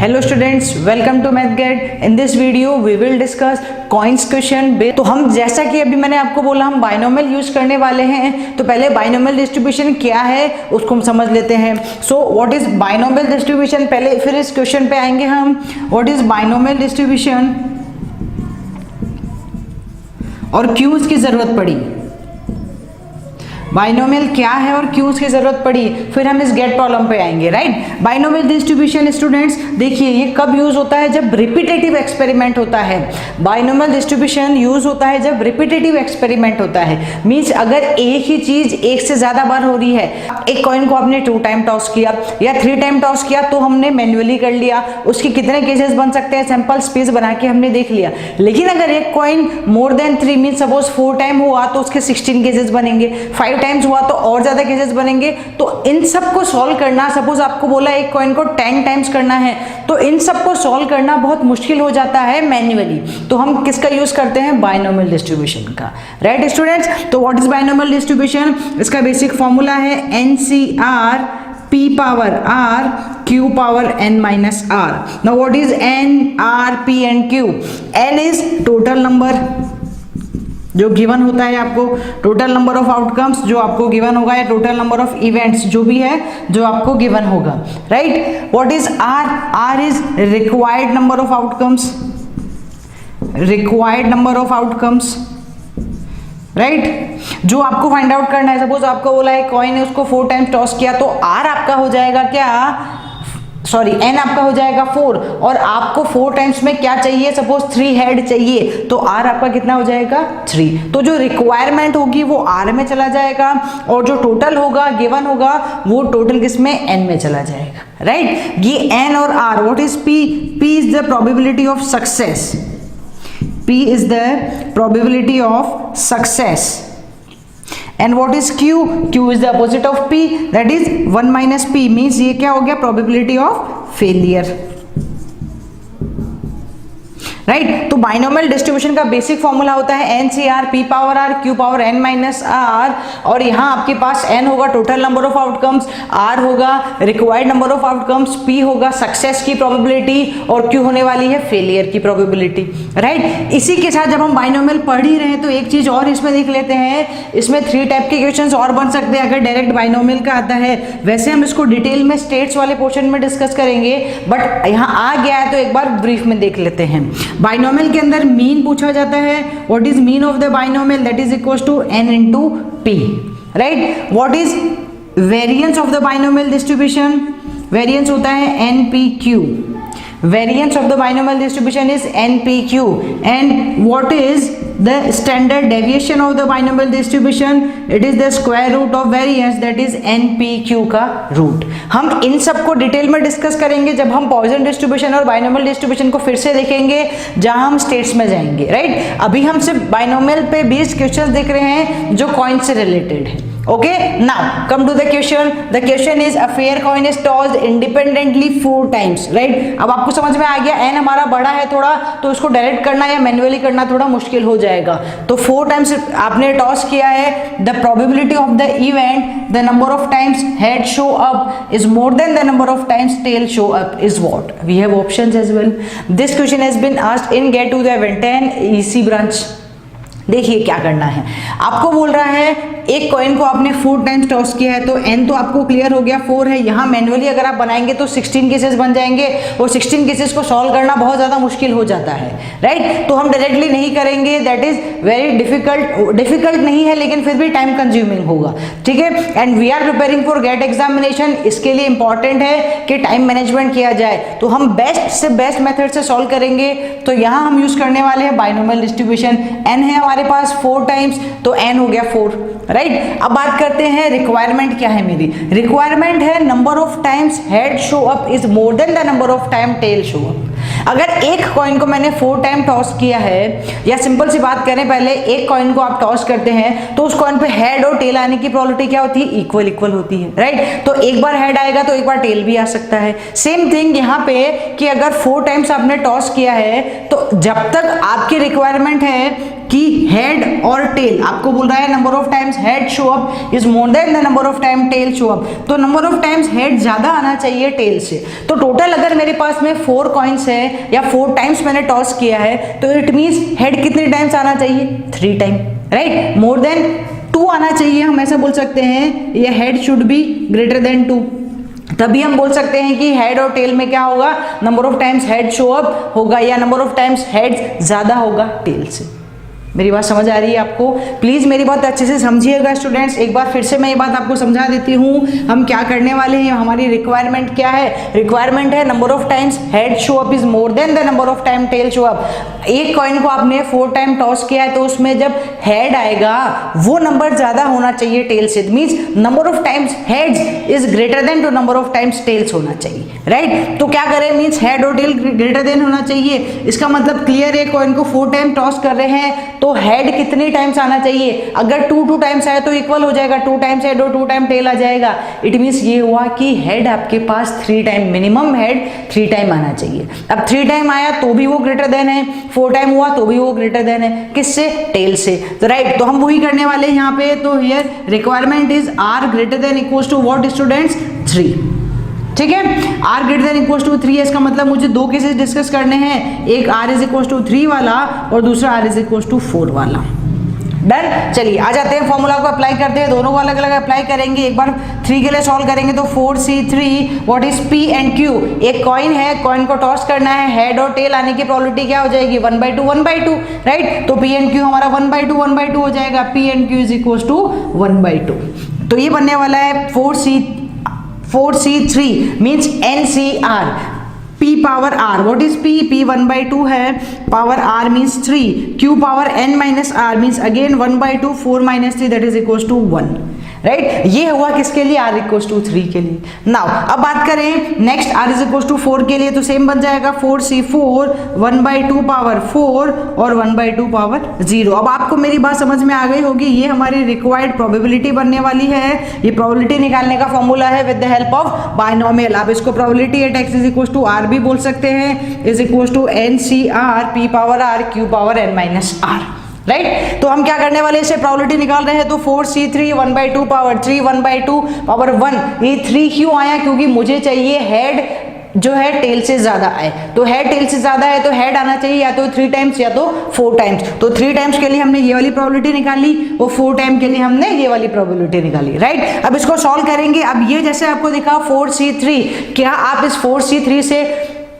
Hello students, welcome to मैथगेट। In this video we will discuss coins question. तो हम जैसा कि अभी मैंने आपको बोला हम बाइनोमियल यूज करने वाले हैं, तो पहले बाइनोमियल डिस्ट्रीब्यूशन क्या है उसको हम समझ लेते हैं। So what is binomial distribution, पहले फिर इस क्वेश्चन पे आएंगे हम। व्हाट इज बाइनोमियल डिस्ट्रीब्यूशन और क्यों इसकी जरूरत पड़ी, बाइनोमियल क्या है और क्यों उसकी जरूरत पड़ी, फिर हम इस गेट प्रॉब्लम पे आएंगे। राइट, बाइनोमियल डिस्ट्रीब्यूशन स्टूडेंट्स देखिए ये कब यूज होता है, जब रिपीटेटिव एक्सपेरिमेंट होता है। बाइनोमियल डिस्ट्रीब्यूशन यूज होता है जब रिपीटेटिव एक्सपेरिमेंट होता है। मींस अगर एक ही चीज एक से ज्यादा बार हो रही है, एक कॉइन को आपने 2 टाइम टॉस किया या 3 टाइम टॉस किया तो हमने मैन्युअली कर लिया, उसके कितने केसेस बन सकते हैं सैंपल स्पेस बना के हमने देख लिया। लेकिन अगर एक coin more than 3 means suppose 4 time हुआ तो उसके 16 केसेस बनेंगे, 5 टाइम्स हुआ तो और ज्यादा केसेस बनेंगे। तो इन सब को सॉल्व करना, सपोज आपको बोला एक कॉइन को 10 टाइम्स करना है, तो इन सब को सॉल्व करना बहुत मुश्किल हो जाता है मैन्युअली। तो हम किसका यूज करते हैं, बाइनोमियल डिस्ट्रीब्यूशन का। राइट स्टूडेंट्स, तो व्हाट इज बाइनोमियल डिस्ट्रीब्यूशन, इसका बेसिक फॉर्मूला है NCR P power R Q power N minus R. Now what is N, R, P and Q? N is total number जो given होता है आपको, total number of outcomes जो आपको given होगा, या टोटल नंबर ऑफ इवेंट्स जो भी है जो आपको गिवन होगा। Right, what is R, R is required number of outcomes, required number of outcomes. Right, जो आपको फाइंड आउट करना है, सपोज आपको बोला है कॉइन है उसको 4 टाइम्स टॉस किया तो आर आपका हो जाएगा क्या, सॉरी एन आपका हो जाएगा 4, और आपको 4 टाइम्स में क्या चाहिए, सपोज 3 हेड चाहिए, तो आर आपका कितना हो जाएगा 3। तो जो रिक्वायरमेंट होगी वो आर में चला जाएगा और जो टोटल होगा गिवन होगा वो टोटल किसमें, एन में चला जाएगा। राइट, ये एन और R. What is P, P is the probability of success, P is the probability of success. And what is Q? Q is the opposite of P, that is 1 minus P, means ये क्या हो गया, probability of failure. Right, तो binomial distribution का basic formula होता है NCR P power R Q power N minus R, और यहाँ आपके पास N होगा total number of outcomes, R होगा required number of outcomes, P होगा सक्सेस की प्रोबेबिलिटी और Q होने वाली है फेलियर की प्रोबेबिलिटी। राइट, इसी के साथ जब हम बाइनोमियल पढ़ ही रहे हैं तो एक चीज और इसमें देख लेते हैं, इसमें 3 टाइप के क्वेश्चंस और बन सकते हैं अगर डायरेक्ट बाइनोमियल का आता है। वैसे हम इसको डिटेल में स्टेट्स वाले पोर्शन में डिस्कस करेंगे, बट यहाँ आ गया है तो एक बार ब्रीफ में देख लेते हैं। बाइनोमियल के अंदर मीन पूछा जाता है, what is mean of the binomial, that is equals to n into p. Right, what is variance of the binomial distribution, variance होता है npq, variance of the binomial distribution is npq. And what is the standard deviation of the binomial distribution, it is the square root of variance, that is npq का root. हम इन सब को detail में discuss करेंगे जब हम Poisson distribution और binomial distribution को फिर से देखेंगे जहां हम स्टेट्स में जाएंगे। राइट, अभी हम सिर्फ बाइनोमियल पे बेस्ड क्वेश्चंस देख रहे हैं जो कॉइन से रिलेटेड है। Okay, now come to the question. The question is a fair coin is tossed independently 4 times. Right? अब आपको समझ में आ गया n हमारा बड़ा है थोड़ा, तो इसको डायरेक्ट करना या मैन्युअली करना थोड़ा मुश्किल हो जाएगा। तो 4 टाइम्स आपने टॉस किया है, the probability of the event, the number of times head show up is more than the number of times tail show up is what? We have options as well. This question has been asked in Get to the Event 10 EC branch. देखिए क्या करना है, आपको बोल रहा है एक coin को आपने 4 टाइम्स टॉस किया है, तो n तो आपको क्लियर हो गया 4 है। यहाँ मैन्युअली अगर आप बनाएंगे तो 16 केसेस बन जाएंगे, और 16 केसेस को सॉल्व करना बहुत ज़्यादा मुश्किल हो जाता है। राइट, तो हम डायरेक्टली नहीं करेंगे, that is very difficult, difficult नहीं है लेकिन फिर भी टाइम कंज्यूमिंग होगा। ठीक है, and we are preparing for GATE examination, इसके लिए इंपॉर्टेंट है कि टाइम मैनेजमेंट किया जाए। तो हम बेस्ट से बेस्ट मेथड से सॉल्व करेंगे, तो यहाँ हम यूज करने वाले हैं बाइनोमियल डिस्ट्रीब्यूशन। n है हमारे पास 4 टाइम्स, तो n हो गया 4। राइट, अब बात करते हैं रिक्वायरमेंट क्या है मेरी, रिक्वायरमेंट है number of times head show up is more than the number of time tail show up. अगर एक कॉइन को मैंने 4 टाइम टॉस किया है, या सिंपल सी बात करें पहले एक कॉइन को आप टॉस करते हैं तो उस कॉइन पे हेड और टेल आने की प्रोबेबिलिटी क्या होती है, इक्वल इक्वल होती है। राइट, तो एक बार हेड आएगा तो एक बार टेल भी आ सकता है। सेम थिंग यहाँ पे कि अगर 4 टाइम्स आपने टॉस किया है तो जब तक आपकी रिक्वायरमेंट है कि हेड और टेल, आपको बोल रहा है number of times head show up is more than the number of time tail show up, तो नंबर ऑफ टाइम्स हेड ज्यादा आना चाहिए टेल से। तो टोटल अगर मेरे पास में 4 कॉइन्स है या 4 टाइम्स मैंने टॉस किया है, तो इट मींस हेड कितने टाइम्स आना चाहिए, 3 टाइम, राइट, मोर देन 2 आना चाहिए, हम ऐसा बोल सकते हैं, ये head should be greater than 2, तभी हम बोल सकते हैं कि हेड और टेल में क्या होगा, number of times head show up होगा या नंबर ऑफ टाइम्स हेड ज्यादा होगा टेल से। मेरी बात समझ आ रही है आपको? प्लीज मेरी बात अच्छे से समझिएगा स्टूडेंट्स, एक बार फिर से मैं ये बात आपको समझा देती हूँ, हम क्या करने वाले हैं, हमारी रिक्वायरमेंट क्या है, रिक्वायरमेंट है number of times head show up is more than the number of time tail show up. एक कॉइन को आपने 4 टाइम टॉस किया है, तो उसमें जब हेड आएगा वो नंबर ज्यादा होना चाहिए टेल से, means number of times heads is greater than to number of times tails होना चाहिए, राइट। तो क्या करें, मींस हेड और टेल ग्रेटर देन होना चाहिए, इसका मतलब क्लियर है, कॉइन को 4 टाइम टॉस कर रहे हैं तो हेड कितने टाइम्स आना चाहिए, अगर 2 टाइम्स आए तो इक्वल हो जाएगा, 2 टाइम्स हेड और 2 टाइम टेल आ जाएगा। इट मींस ये हुआ कि हेड आपके पास 3 टाइम, मिनिमम हेड 3 टाइम आना चाहिए। अब 3 टाइम आया तो भी वो ग्रेटर देन है, 4 टाइम हुआ तो भी वो ग्रेटर देन है, किससे, टेल से, तो राइट। तो हम वही करने वाले हैं यहाँ पे, तो here requirement is R greater than equals to what students, 3, ठीक है। r greater than equals to 3 है, इसका मतलब मुझे 2 केसेस डिस्कस करने हैं, एक r इज इक्वल्स टू 3 वाला और दूसरा r इज इक्वल्स टू 4 वाला। डन, चलिए आ जाते हैं, फॉर्मूला को अप्लाई करते हैं, दोनों को अलग अलग अप्लाई करेंगे। एक बार 3 के लिए सॉल्व करेंगे तो 4c3 what is p and q, एक कॉइन है, कॉइन को टॉस करना है, हेड और टेल आने की प्रोबेबिलिटी क्या हो जाएगी, 1/2 1/2, राइट। तो p एंड q हमारा 1/2 1/2 हो जाएगा, p and q is equals to 1/2। तो ये बनने वाला है 4c3 means NCR, p power r, what is p, p 1/2 है, power r means 3, q power n minus r means again 1/2, 4 - 3 that is equals to 1, right. ये हुआ किसके लिए, r इक्वल्स टू 3 के लिए। नाउ अब बात करें next r is equals to 4 के लिए, तो सेम बन जाएगा 4c4 1/2 पावर 4 और 1/2 पावर 0। अब आपको मेरी बात समझ में आ गई होगी, ये हमारी रिक्वायर्ड प्रोबेबिलिटी बनने वाली है। ये प्रोबेबिलिटी निकालने का फॉर्मूला है with the help of binomial. आप इसको probability at x is equals to r भी बोल सकते हैं, is equals to NCR p power r q power n minus r, right. तो हम क्या करने वाले, इसे प्रोबेबिलिटी निकाल रहे हैं, तो 4c3 1/2 पावर 3 1/2 पावर 1, ये 3 क्यों आया, क्योंकि मुझे चाहिए हेड जो है टेल से ज्यादा आए, तो हेड टेल से ज्यादा है तो हेड आना चाहिए या तो 3 टाइम्स या तो 4 टाइम्स। तो 3 टाइम्स के लिए हमने ये वाली प्रोबेबिलिटी निकाली और 4 टाइम के लिए हमने ये वाली प्रोबेबिलिटी निकाली, राइट। अब इसको सॉल्व करेंगे। अब ये जैसे आपको दिखा 4c3, क्या आप इस 4c3 से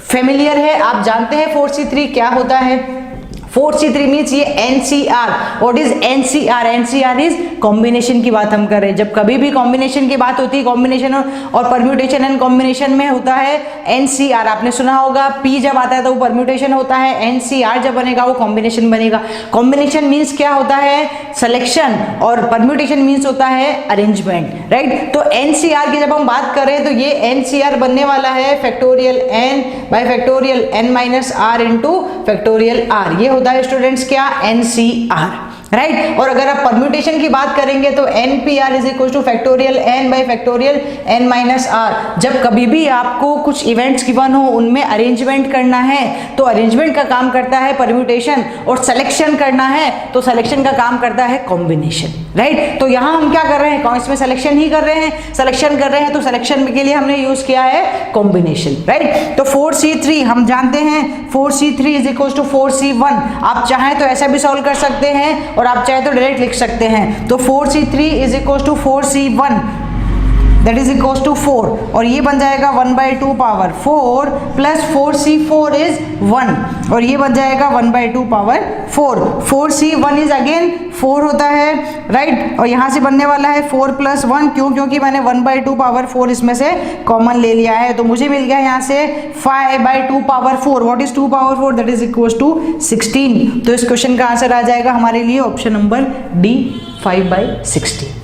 फेमिलियर है, आप जानते हैं 4c3 क्या होता है, 4c3 मीन्स ये NCR, what is NCR, NCR is combination की बात हम कर रहे हैं। जब कभी भी कॉम्बिनेशन की बात होती है, कॉम्बिनेशन और परम्यूटेशन एंड कॉम्बिनेशन में होता है NCR, आपने सुना होगा P जब आता है तो वो परम्यूटेशन होता है, NCR जब बनेगा वो कॉम्बिनेशन बनेगा। कॉम्बिनेशन मीन्स क्या होता है, सिलेक्शन, और परम्यूटेशन मीन्स होता है अरेंजमेंट, राइट। तो NCR की जब हम बात कर रहे हैं तो ये NCR बनने वाला है factorial n bye factorial n minus r into factorial r, ये होता है स्टूडेंट्स क्या, NCR, राइट। और अगर आप परम्यूटेशन की बात करेंगे तो NPR is equal two factorial n bye factorial n minus r। जब कभी भी आपको कुछ इवेंट्स गिवन हो उनमें अरेंजमेंट करना है तो अरेंजमेंट का काम करता है परम्यूटेशन, और सिलेक्शन करना है तो सिलेक्शन का काम करता है कॉम्बिनेशन, राइट। तो यहाँ हम क्या कर रहे हैं, इसमें सिलेक्शन ही कर रहे हैं, सिलेक्शन कर रहे हैं तो सिलेक्शन के लिए हमने यूज किया है कॉम्बिनेशन, राइट। तो 4c3 हम जानते हैं 4c3 is equal to 4c1, आप चाहें तो ऐसा भी सॉल्व कर सकते हैं और आप चाहे तो डायरेक्ट लिख सकते हैं। तो 4c3 is equal to 4c1 that is equal to 4, और ये बन जाएगा 1/2 पावर 4 प्लस 4c4 इज 1, और ये बन जाएगा 1/2 पावर 4। 4c1 इज अगेन 4 होता है, राइट। और यहाँ से बनने वाला है 4 प्लस 1, क्यों, क्योंकि मैंने 1/2 पावर 4 इसमें से कॉमन ले लिया है, तो मुझे मिल गया यहाँ से 5/2 power 4, what is 2 power 4 that is equal to 16। तो इस क्वेश्चन का आंसर आ जाएगा हमारे लिए ऑप्शन नंबर डी 5/16।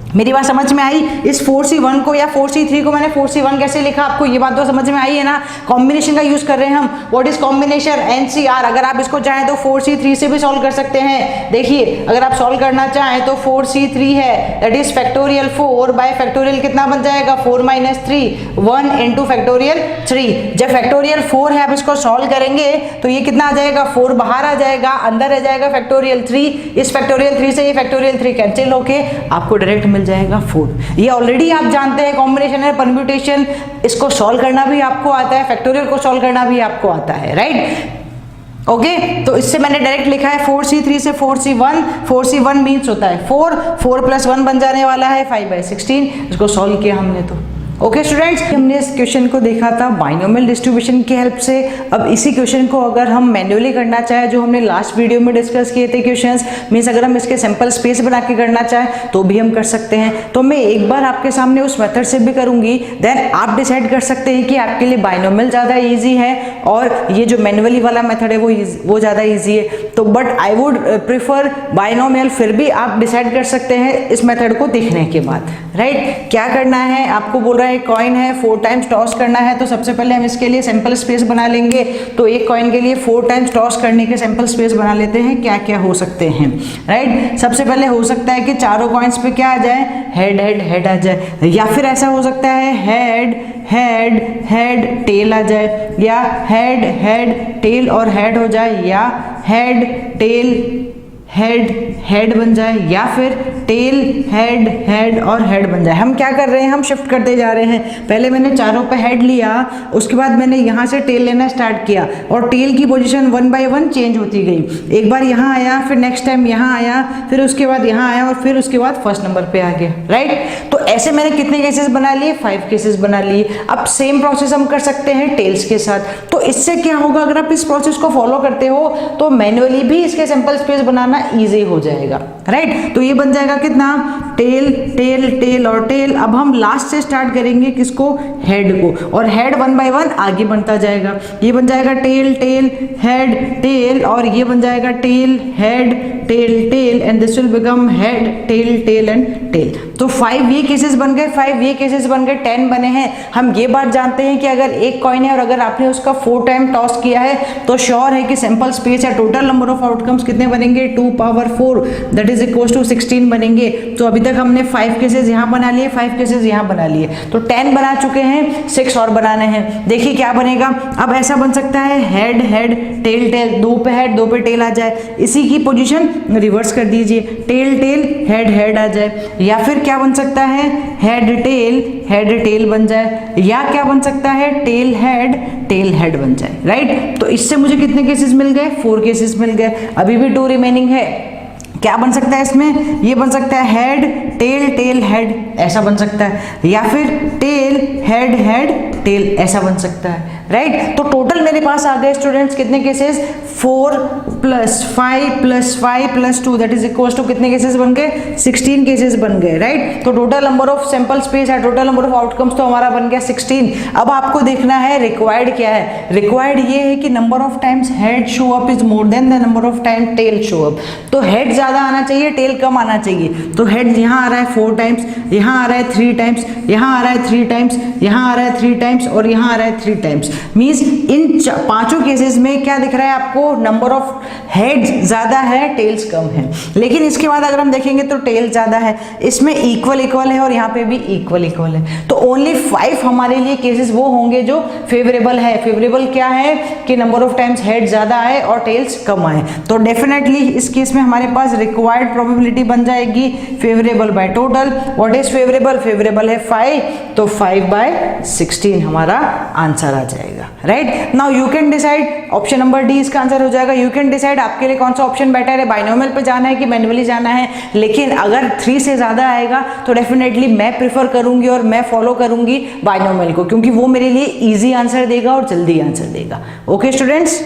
मेरी बात समझ में आई? इस 4C1 को या 4C3 को मैंने 4C1 कैसे लिखा, आपको ये बात तो समझ में आई है ना? कॉम्बिनेशन का यूज कर रहे हैं हम। What is combination? NCR। अगर आप इसको चाहें तो 4C3 से भी सॉल्व कर सकते हैं। देखिए अगर आप सॉल्व करना चाहें तो 4C3 है, that is factorial 4 bye factorial कितना बन जाएगा? 4 माइनस 3, 1 इंटू फैक्टोरियल 3। जब फैक्टोरियल 4 है आप इसको सॉल्व करेंगे तो ये कितना आ जाएगा? 4 बाहर आ जाएगा, अंदर रह जाएगा फैक्टोरियल 3। इस फैक्टोरियल 3 से ये फैक्टोरियल 3 कैंसिल होके आपको डायरेक्ट मिल जाएगा 4। ये ऑलरेडी आप जानते हैं कॉम्बिनेशन है, परम्यूटेशन। इसको सॉल्व करना भी आपको आता है, फैक्टोरियल को सॉल्व करना भी आपको आता है, राइट? ओके, तो इससे मैंने डायरेक्ट लिखा है 4C3 से 4C1। 4C1 मीन्स होता है 4, 4 प्लस 1 बन जाने वाला है 5/16। इसको सॉल्व किया हमने तो। ओके स्टूडेंट्स, हमने इस क्वेश्चन को देखा था बाइनोमियल डिस्ट्रीब्यूशन की हेल्प से। अब इसी क्वेश्चन को अगर हम मैन्युअली करना चाहे, जो हमने लास्ट वीडियो में डिस्कस किए थे क्वेश्चंस, मीन्स अगर हम इसके सैंपल स्पेस बना के करना चाहे तो भी हम कर सकते हैं। तो मैं एक बार आपके सामने उस मेथड से भी करूंगी, देन आप डिसाइड कर सकते हैं कि आपके लिए बाइनोमियल ज़्यादा ईजी है और ये जो मैनुअली वाला मेथड है वो ज़्यादा ईजी है। तो but I would prefer binomial, फिर भी आप डिसाइड कर सकते हैं इस मेथड को देखने के बाद, राइट? क्या करना है आपको बोल रहा है, कॉइन है 4 टाइम्स टॉस करना है। तो सबसे पहले हम इसके लिए सैंपल स्पेस बना लेंगे। तो एक कॉइन के लिए 4 टाइम्स टॉस करने के सैंपल स्पेस बना लेते हैं। क्या क्या हो सकते हैं, राइट? सबसे पहले हो सकता है कि चारों कॉइन्स पे क्या आ जाए? हेड हेड हेड आ जाए, या फिर ऐसा हो सकता है हेड हेड हेड टेल आ जाए, या हेड हेड टेल और हेड हो जाए, या हेड टेल हेड हेड बन जाए, या फिर टेल हेड हेड और हेड बन जाए। हम क्या कर रहे हैं, हम शिफ्ट करते जा रहे हैं। पहले मैंने चारों पे हेड लिया, उसके बाद मैंने यहाँ से टेल लेना स्टार्ट किया और टेल की पोजीशन 1 बाय 1 चेंज होती गई। एक बार यहाँ आया, फिर नेक्स्ट टाइम यहाँ आया, फिर उसके बाद यहाँ आया और फिर उसके बाद फर्स्ट नंबर पे आ गया, राइट? तो ऐसे मैंने कितने केसेस बना लिए? 5 केसेस बना लिए। अब सेम प्रोसेस हम कर सकते हैं टेल्स के साथ। तो इससे क्या होगा, अगर आप इस प्रोसेस को फॉलो करते हो तो मैन्युअली भी इसके सैंपल स्पेस बनाना ईजी हो जाएगा, राइट? तो ये बन जाएगा कितना? टेल टेल टेल और टेल। अब हम लास्ट से स्टार्ट करेंगे किसको? हेड को, और हेड 1 बाय 1 आगे बढ़ता जाएगा। ये बन जाएगा टेल टेल हेड टेल, और ये बन जाएगा tail head tail tail, and this will become head tail tail and tail. तो 5 ये केसेस बन गए, 5 ये केसेस बन गए, 10 बने हैं। हम ये बात जानते हैं कि अगर एक कॉइन है और अगर आपने उसका 4 टाइम टॉस किया है तो श्योर है कि सैंपल स्पेस या टोटल नंबर ऑफ आउटकम्स कितने बनेंगे? 2 power 4 that is equal to 16 बनेंगे। तो अभी तक हमने 5 केसेस यहाँ बना लिए, 5 केसेस यहाँ बना लिए, तो 10 बना चुके हैं, 6 और बनाने हैं। देखिए क्या बनेगा। अब ऐसा बन सकता है हेड हेड टेल टेल, 2 पे हेड 2 पे टेल आ जाए, इसी की पोजीशन रिवर्स कर दीजिए, टेल टेल हेड हेड आ जाए, या फिर क्या बन सकता है? हेड टेल बन जाए, या क्या बन सकता है? टेल हेड बन जाए, राइट? तो इससे मुझे कितने केसेस मिल गए? 4 केसेस मिल गए। अभी भी 2 रिमेनिंग है। क्या बन सकता है इसमें? ये बन सकता है हेड टेल हेड, ऐसा बन सकता है, या फिर टेल हेड टेल, ऐसा बन सकता है, राइट? तो टोटल मेरे पास आ गए स्टूडेंट्स कितने cases? 4 + 5 + 5 + 2 that is equal to कितने केसेस बन गए? 16 केसेस बन गए, राइट? तो total number of sample space या टोटल नंबर ऑफ आउटकम्स तो हमारा बन गया 16। अब आपको देखना है रिक्वायर्ड क्या है। रिक्वायर्ड ये है कि number of times head show up is more than the number of time tail show up. तो हेड ज्यादा आना चाहिए, टेल कम आना चाहिए। तो हेड यहाँ आ रहा है 4 टाइम्स, यहाँ आ रहा है 3 टाइम्स, यहाँ आ रहा है 3 टाइम्स, यहाँ आ रहा है 3 टाइम्स और यहाँ आ रहा है 3 टाइम्स। मींस इन 5 केसेस में क्या दिख रहा है आपको? नंबर ऑफ हेड्स ज्यादा है, टेल्स कम है। लेकिन इसके बाद अगर हम देखेंगे तो टेल ज्यादा है, इसमें इक्वल है और यहाँ पे भी इक्वल है। तो ओनली 5 हमारे लिए केसेस वो होंगे जो फेवरेबल है। फेवरेबल क्या है? कि नंबर ऑफ टाइम्स हेड ज्यादा आए और टेल्स कम आए। तो डेफिनेटली इस केस में हमारे पास रिक्वायर्ड प्रोबेबिलिटी बन जाएगी favourable by total. What is favourable? Favourable है 5, तो 5/16 हमारा आंसर आ जाएगा, right? Now you can decide, option number D इसका आंसर हो जाएगा। यू कैन डिसाइड आपके लिए कौन सा ऑप्शन बेटर है, बाइनोमियल पे जाना है कि मैन्युअली जाना है। लेकिन अगर 3 से ज्यादा आएगा तो डेफिनेटली मैं प्रिफर करूंगी और मैं फॉलो करूंगी बाइनोमियल को, क्योंकि वो मेरे लिए इजी आंसर देगा और जल्दी आंसर देगा। Okay students?